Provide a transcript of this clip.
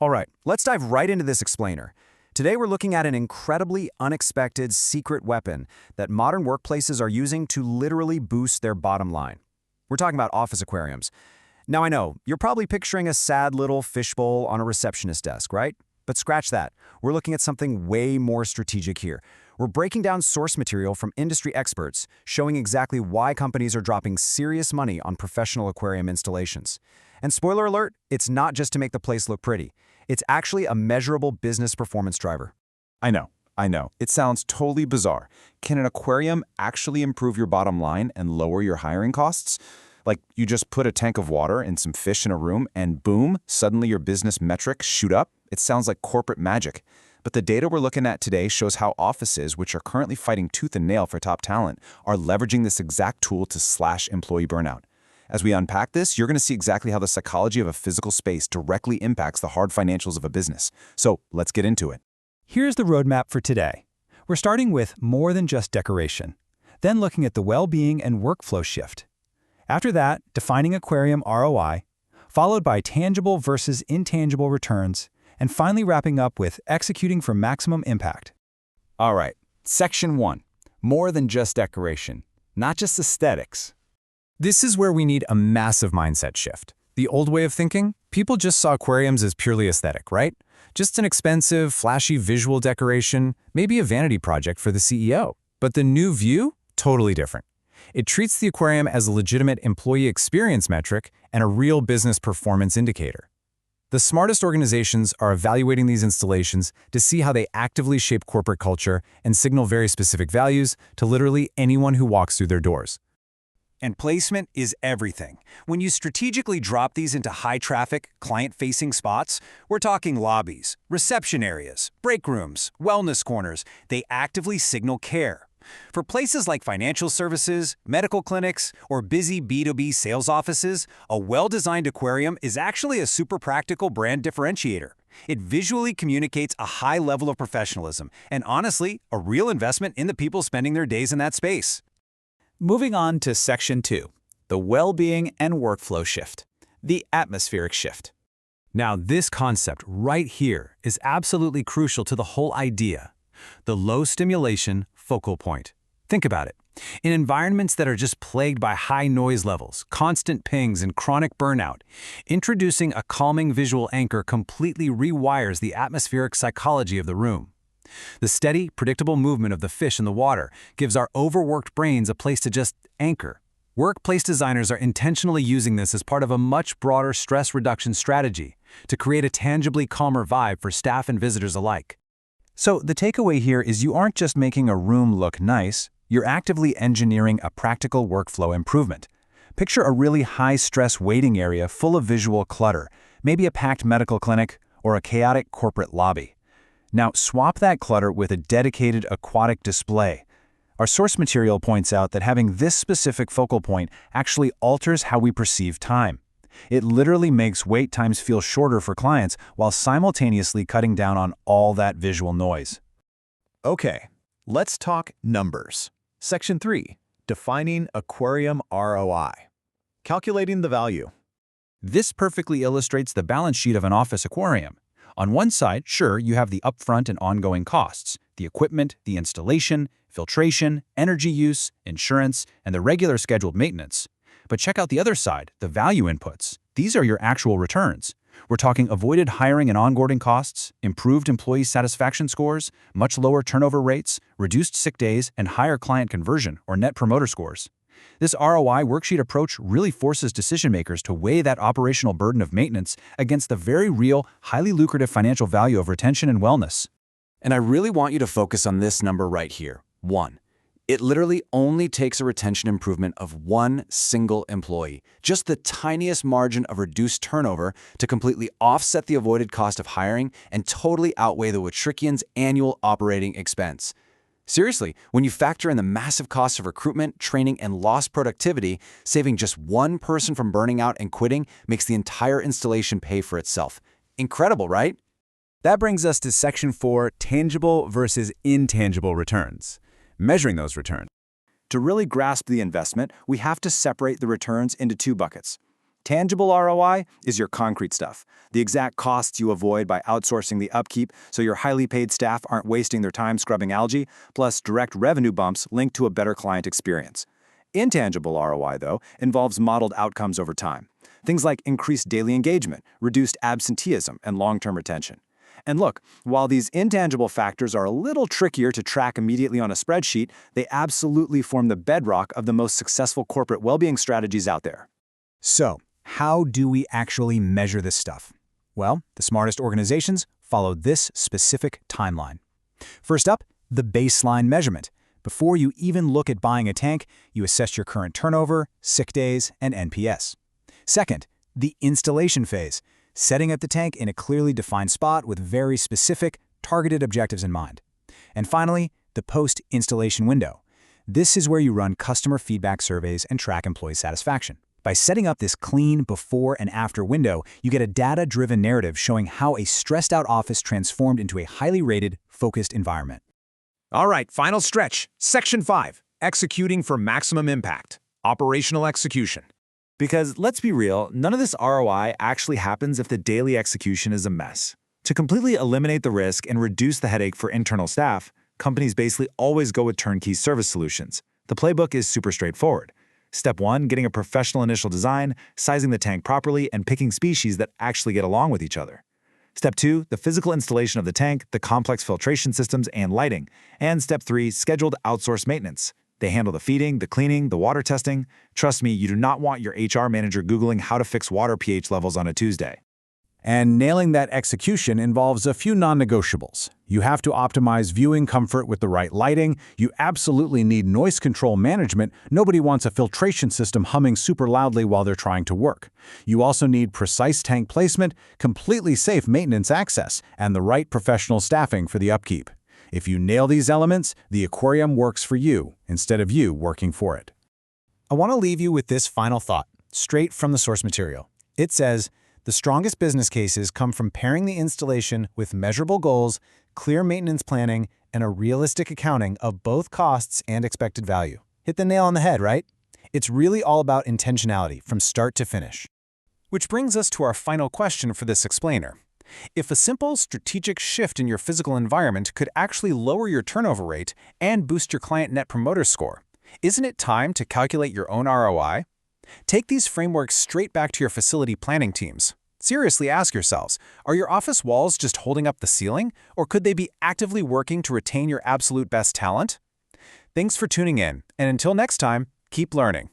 All right, let's dive right into this explainer. Today we're looking at an incredibly unexpected secret weapon that modern workplaces are using to literally boost their bottom line. We're talking about office aquariums. Now I know, you're probably picturing a sad little fishbowl on a receptionist desk, right? But scratch that. We're looking at something way more strategic here. We're breaking down source material from industry experts, showing exactly why companies are dropping serious money on professional aquarium installations. And spoiler alert, it's not just to make the place look pretty. It's actually a measurable business performance driver. I know. It sounds totally bizarre. Can an aquarium actually improve your bottom line and lower your hiring costs? Like, you just put a tank of water and some fish in a room and boom, suddenly your business metrics shoot up? It sounds like corporate magic. But the data we're looking at today shows how offices, which are currently fighting tooth and nail for top talent, are leveraging this exact tool to slash employee burnout. As we unpack this, you're going to see exactly how the psychology of a physical space directly impacts the hard financials of a business. So let's get into it. Here's the roadmap for today. We're starting with more than just decoration, then looking at the well-being and workflow shift. After that, defining aquarium ROI, followed by tangible versus intangible returns, and finally wrapping up with executing for maximum impact. All right, Section 1. More than just decoration, not just aesthetics. This is where we need a massive mindset shift. The old way of thinking, people just saw aquariums as purely aesthetic, right? Just an expensive, flashy visual decoration, maybe a vanity project for the CEO. But the new view? Totally different. It treats the aquarium as a legitimate employee experience metric and a real business performance indicator. The smartest organizations are evaluating these installations to see how they actively shape corporate culture and signal very specific values to literally anyone who walks through their doors. And placement is everything. When you strategically drop these into high-traffic, client-facing spots, we're talking lobbies, reception areas, break rooms, wellness corners. They actively signal care. For places like financial services, medical clinics, or busy B2B sales offices, a well-designed aquarium is actually a super practical brand differentiator. It visually communicates a high level of professionalism and, honestly, a real investment in the people spending their days in that space. Moving on to Section 2, the well-being and workflow shift, the atmospheric shift. Now, this concept right here is absolutely crucial to the whole idea. The low stimulation focal point. Think about it. In environments that are just plagued by high noise levels, constant pings, and chronic burnout, introducing a calming visual anchor completely rewires the atmospheric psychology of the room. The steady, predictable movement of the fish in the water gives our overworked brains a place to just anchor. Workplace designers are intentionally using this as part of a much broader stress reduction strategy to create a tangibly calmer vibe for staff and visitors alike. So the takeaway here is you aren't just making a room look nice, you're actively engineering a practical workflow improvement. Picture a really high-stress waiting area full of visual clutter, maybe a packed medical clinic or a chaotic corporate lobby. Now swap that clutter with a dedicated aquatic display. Our source material points out that having this specific focal point actually alters how we perceive time. It literally makes wait times feel shorter for clients while simultaneously cutting down on all that visual noise. Okay, let's talk numbers. Section 3, defining aquarium ROI. Calculating the value. This perfectly illustrates the balance sheet of an office aquarium. On one side, sure, you have the upfront and ongoing costs, the equipment, the installation, filtration, energy use, insurance, and the regular scheduled maintenance. But check out the other side, the value inputs. These are your actual returns. We're talking avoided hiring and onboarding costs, improved employee satisfaction scores, much lower turnover rates, reduced sick days, and higher client conversion or net promoter scores. This ROI worksheet approach really forces decision makers to weigh that operational burden of maintenance against the very real, highly lucrative financial value of retention and wellness. And I really want you to focus on this number right here, 1. It literally only takes a retention improvement of one single employee, just the tiniest margin of reduced turnover to completely offset the avoided cost of hiring and totally outweigh the Watrikian's annual operating expense. Seriously, when you factor in the massive costs of recruitment, training, and lost productivity, saving just one person from burning out and quitting makes the entire installation pay for itself. Incredible, right? That brings us to Section 4, tangible versus intangible returns. Measuring those returns. To really grasp the investment, we have to separate the returns into two buckets. Tangible ROI is your concrete stuff, the exact costs you avoid by outsourcing the upkeep so your highly paid staff aren't wasting their time scrubbing algae, plus direct revenue bumps linked to a better client experience. Intangible ROI, though, involves modeled outcomes over time. Things like increased daily engagement, reduced absenteeism, and long-term retention. And look, while these intangible factors are a little trickier to track immediately on a spreadsheet, they absolutely form the bedrock of the most successful corporate well-being strategies out there. So, how do we actually measure this stuff? Well, the smartest organizations follow this specific timeline. First up, the baseline measurement. Before you even look at buying a tank, you assess your current turnover, sick days, and NPS. Second, the installation phase, setting up the tank in a clearly defined spot with very specific, targeted objectives in mind. And finally, the post-installation window. This is where you run customer feedback surveys and track employee satisfaction. By setting up this clean before and after window, you get a data-driven narrative showing how a stressed-out office transformed into a highly rated, focused environment. All right, final stretch. Section 5, executing for maximum impact. Operational execution. Because let's be real, none of this ROI actually happens if the daily execution is a mess. To completely eliminate the risk and reduce the headache for internal staff, companies basically always go with turnkey service solutions. The playbook is super straightforward. Step 1, getting a professional initial design, sizing the tank properly, and picking species that actually get along with each other. Step 2, the physical installation of the tank, the complex filtration systems, and lighting. And Step 3, scheduled outsourced maintenance. They handle the feeding, the cleaning, the water testing. Trust me, you do not want your HR manager Googling how to fix water pH levels on a Tuesday. And nailing that execution involves a few non-negotiables. You have to optimize viewing comfort with the right lighting. You absolutely need noise control management. Nobody wants a filtration system humming super loudly while they're trying to work. You also need precise tank placement, completely safe maintenance access, and the right professional staffing for the upkeep. If you nail these elements, the aquarium works for you instead of you working for it. I want to leave you with this final thought, straight from the source material. It says, the strongest business cases come from pairing the installation with measurable goals, clear maintenance planning, and a realistic accounting of both costs and expected value. Hit the nail on the head, right? It's really all about intentionality from start to finish. Which brings us to our final question for this explainer. If a simple strategic shift in your physical environment could actually lower your turnover rate and boost your client net promoter score, isn't it time to calculate your own ROI? Take these frameworks straight back to your facility planning teams. Seriously ask yourselves, are your office walls just holding up the ceiling, or could they be actively working to retain your absolute best talent? Thanks for tuning in, and until next time, keep learning.